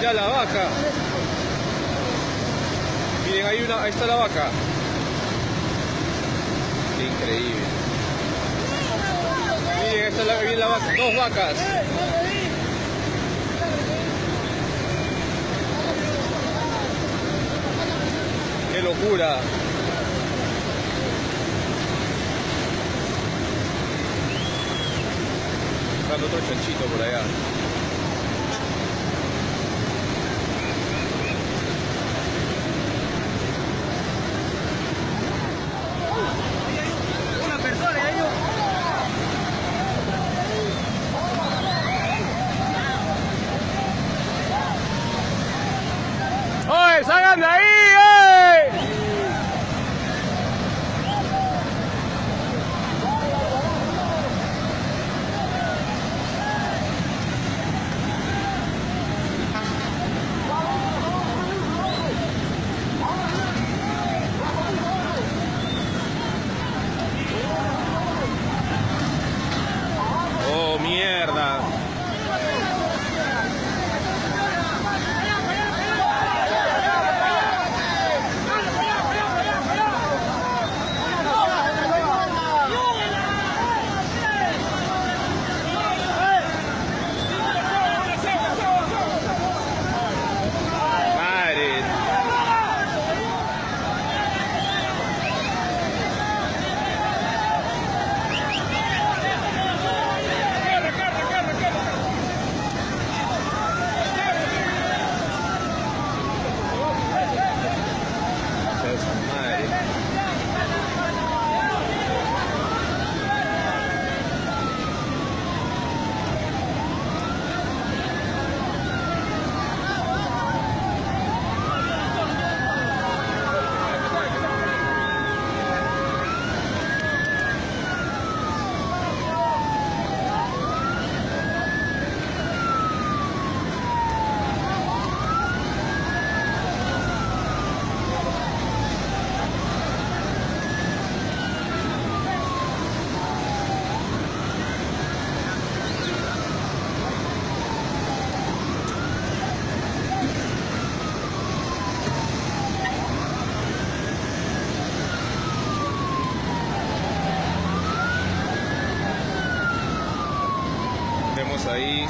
Mirá la vaca. Miren, ahí está la vaca. Qué increíble. Miren, ahí está la vaca. Dos vacas. ¡Qué locura! Está otro chanchito por allá. Una persona, ellos. ¡Oye, salgan de ahí! ¡Oh, mierda! Madre. Esa madre. Vemos ahí